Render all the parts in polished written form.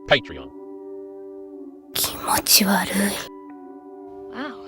Patreon. 気持ち悪い。 Wow.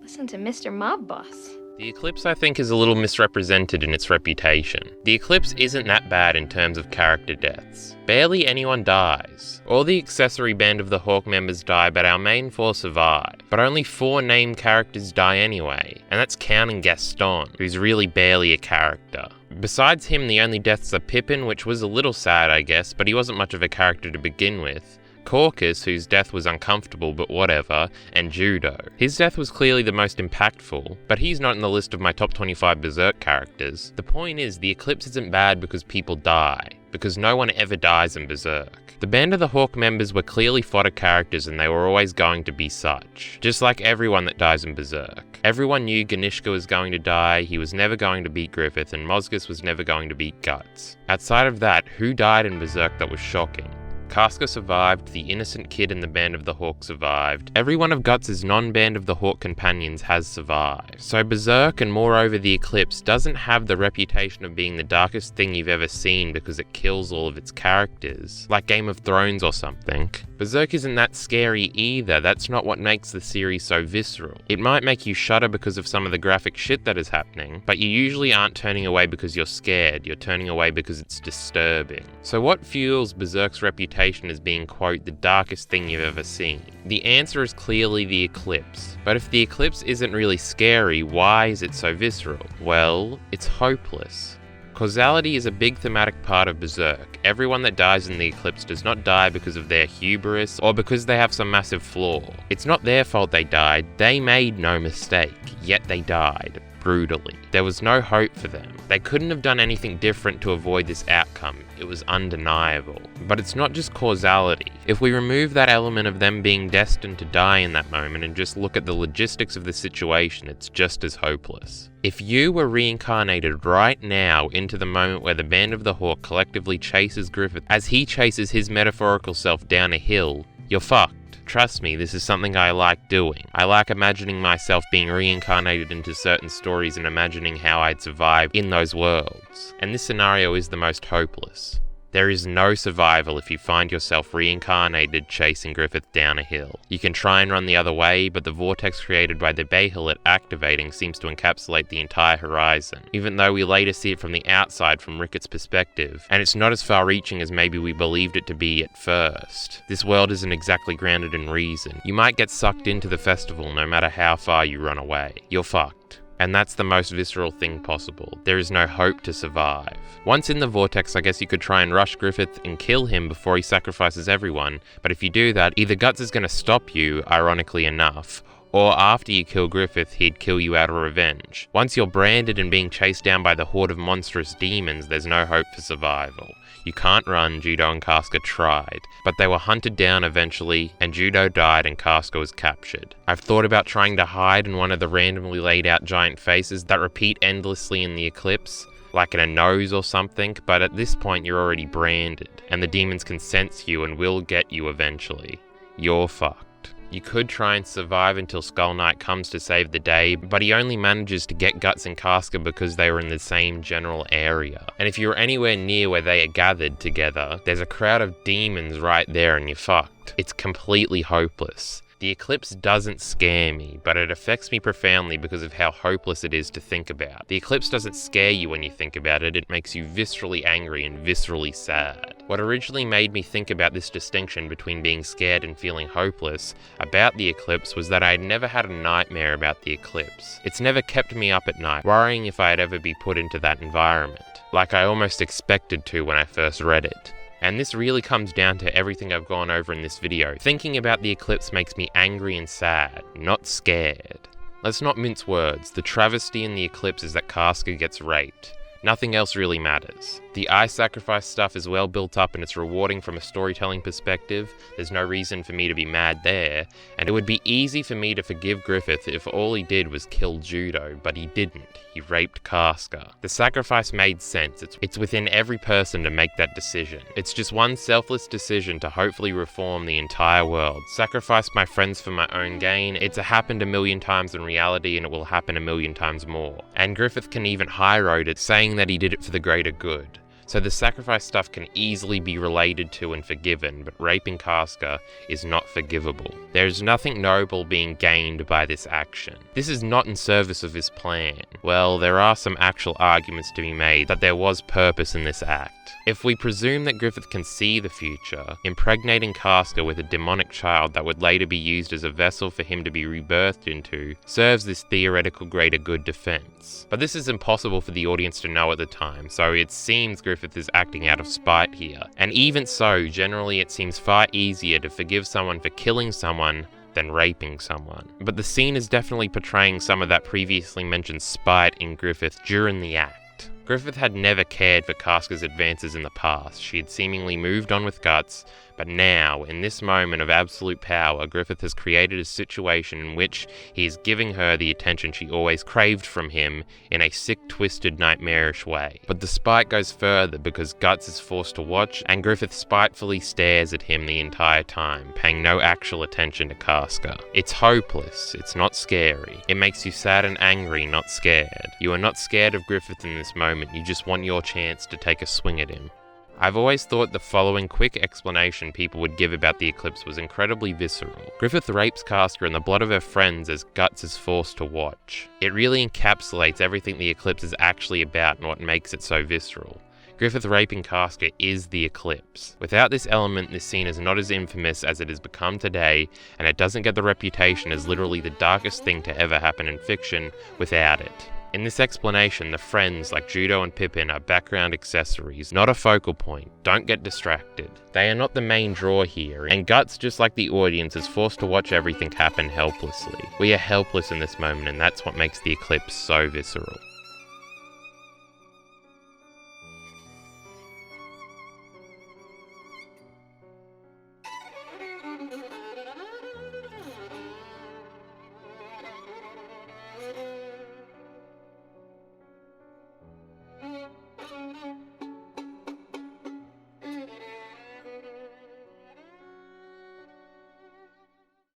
Listen to Mr. Mob Boss. The Eclipse, I think, is a little misrepresented in its reputation. The Eclipse isn't that bad in terms of character deaths. Barely anyone dies. All the accessory Band of the Hawk members die, but our main four survive. But only 4 named characters die anyway, and that's counting Gaston, who's really barely a character. Besides him, the only deaths are Pippin, which was a little sad, I guess, but he wasn't much of a character to begin with. Caucus, whose death was uncomfortable but whatever, and Judo. His death was clearly the most impactful, but he's not in the list of my top 25 Berserk characters. The point is, the Eclipse isn't bad because people die, because no one ever dies in Berserk. The Band of the Hawk members were clearly fodder characters and they were always going to be such. Just like everyone that dies in Berserk. Everyone knew Ganishka was going to die, he was never going to beat Griffith, and Mozgus was never going to beat Guts. Outside of that, who died in Berserk that was shocking? Casca survived, the innocent kid in the Band of the Hawk survived, every one of Guts' non-Band of the Hawk companions has survived. So Berserk, and moreover the Eclipse, doesn't have the reputation of being the darkest thing you've ever seen because it kills all of its characters, like Game of Thrones or something. Berserk isn't that scary either, that's not what makes the series so visceral. It might make you shudder because of some of the graphic shit that is happening, but you usually aren't turning away because you're scared, you're turning away because it's disturbing. So what fuels Berserk's reputation as being, quote, the darkest thing you've ever seen? The answer is clearly the Eclipse. But if the Eclipse isn't really scary, why is it so visceral? Well, it's hopeless. Causality is a big thematic part of Berserk. Everyone that dies in the Eclipse does not die because of their hubris or because they have some massive flaw. It's not their fault they died, they made no mistake, yet they died. Brutally. There was no hope for them. They couldn't have done anything different to avoid this outcome. It was undeniable. But it's not just causality. If we remove that element of them being destined to die in that moment and just look at the logistics of the situation, it's just as hopeless. If you were reincarnated right now into the moment where the Band of the Hawk collectively chases Griffith as he chases his metaphorical self down a hill, you're fucked. Trust me, this is something I like doing. I like imagining myself being reincarnated into certain stories and imagining how I'd survive in those worlds. And this scenario is the most hopeless. There is no survival if you find yourself reincarnated chasing Griffith down a hill. You can try and run the other way, but the vortex created by the Bahelite activating seems to encapsulate the entire horizon, even though we later see it from the outside from Ricketts' perspective, and it's not as far-reaching as maybe we believed it to be at first. This world isn't exactly grounded in reason. You might get sucked into the festival no matter how far you run away. You're fucked. And that's the most visceral thing possible. There is no hope to survive. Once in the vortex, I guess you could try and rush Griffith and kill him before he sacrifices everyone, but if you do that, either Guts is going to stop you, ironically enough, or after you kill Griffith, he'd kill you out of revenge. Once you're branded and being chased down by the horde of monstrous demons, there's no hope for survival. You can't run, Judo and Casca tried, but they were hunted down eventually, and Judo died and Casca was captured. I've thought about trying to hide in one of the randomly laid out giant faces that repeat endlessly in the Eclipse, like in a nose or something, but at this point you're already branded, and the demons can sense you and will get you eventually. You're fucked. You could try and survive until Skull Knight comes to save the day, but he only manages to get Guts and Casca because they were in the same general area. And if you're anywhere near where they are gathered together, there's a crowd of demons right there and you're fucked. It's completely hopeless. The Eclipse doesn't scare me, but it affects me profoundly because of how hopeless it is to think about. The Eclipse doesn't scare you when you think about it, it makes you viscerally angry and viscerally sad. What originally made me think about this distinction between being scared and feeling hopeless about the Eclipse was that I had never had a nightmare about the Eclipse. It's never kept me up at night, worrying if I'd ever be put into that environment, like I almost expected to when I first read it. And this really comes down to everything I've gone over in this video. Thinking about the Eclipse makes me angry and sad, not scared. Let's not mince words, the travesty in the Eclipse is that Casca gets raped. Nothing else really matters. The eye sacrifice stuff is well built up and it's rewarding from a storytelling perspective. There's no reason for me to be mad there, and it would be easy for me to forgive Griffith if all he did was kill Judo, but he didn't. He raped Casca. The sacrifice made sense. It's within every person to make that decision. It's just one selfless decision to hopefully reform the entire world. Sacrifice my friends for my own gain. It's happened a million times in reality and it will happen a million times more. And Griffith can even high road it, saying that he did it for the greater good. So the sacrifice stuff can easily be related to and forgiven, but raping Casca is not forgivable. There is nothing noble being gained by this action. This is not in service of his plan. Well, there are some actual arguments to be made that there was purpose in this act. If we presume that Griffith can see the future, impregnating Casca with a demonic child that would later be used as a vessel for him to be rebirthed into serves this theoretical greater good defense. But this is impossible for the audience to know at the time, so it seems Griffith is acting out of spite here. And even so, generally it seems far easier to forgive someone for killing someone than raping someone. But the scene is definitely portraying some of that previously mentioned spite in Griffith during the act. Griffith had never cared for Casca's advances in the past. She had seemingly moved on with Guts, but now, in this moment of absolute power, Griffith has created a situation in which he is giving her the attention she always craved from him in a sick, twisted, nightmarish way. But the spite goes further because Guts is forced to watch, and Griffith spitefully stares at him the entire time, paying no actual attention to Casca. It's hopeless, it's not scary. It makes you sad and angry, not scared. You are not scared of Griffith in this moment, you just want your chance to take a swing at him. I've always thought the following quick explanation people would give about the Eclipse was incredibly visceral. Griffith rapes Casca in the blood of her friends as Guts is forced to watch. It really encapsulates everything the Eclipse is actually about and what makes it so visceral. Griffith raping Casca is the Eclipse. Without this element, this scene is not as infamous as it has become today, and it doesn't get the reputation as literally the darkest thing to ever happen in fiction without it. In this explanation, the friends like Judo and Pippin are background accessories, not a focal point. Don't get distracted. They are not the main draw here, and Guts, just like the audience, is forced to watch everything happen helplessly. We are helpless in this moment, and that's what makes the Eclipse so visceral.